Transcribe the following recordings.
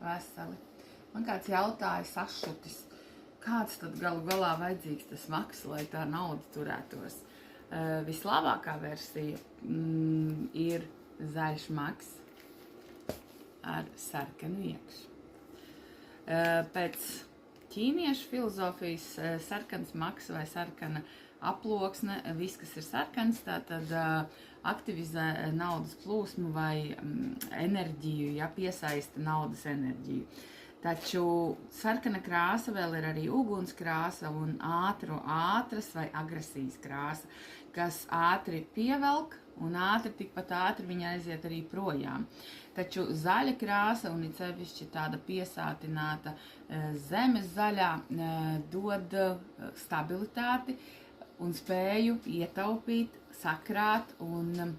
veseli. Man kāds jautāja sašutis, kāds tad galu galā vajadzīgs tas maks, lai tā nauda turētos. Vislabākā versija ir zaļš maks ar sarkanu iekšu. Pēc ķīniešu filozofijas sarkans maks vai sarkana aploksne, viss, kas ir sarkans, tātad aktivizē naudas plūsmu vai enerģiju, ja piesaista naudas enerģiju. Taču sarkana krāsa vēl ir arī uguns krāsa un ātras vai agresijas krāsa, kas ātri pievelk un tikpat ātri viņa aiziet arī projām. Taču zaļa krāsa un it sevišķi tāda piesātināta zemes zaļā dod stabilitāti un spēju ietaupīt, sakrāt un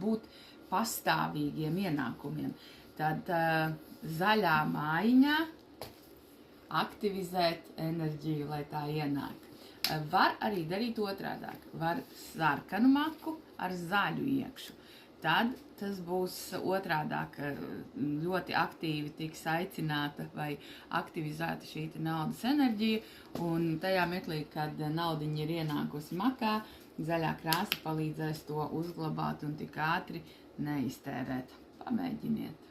būt pastāvīgiem ienākumiem. Tad zaļā mājiņā aktivizēt enerģiju, lai tā ienāk. Var arī darīt otrādāk. Var sarkanu maku ar zaļu iekšu. Tad tas būs otrādāk, ļoti aktīvi tiks aicināta vai aktivizēta šī naudas enerģija, un tajā mirklī, kad naudiņa ir ienākusi makā, zaļā krāsa palīdzēs to uzglabāt un tik ātri neiztērēt. Pamēģiniet!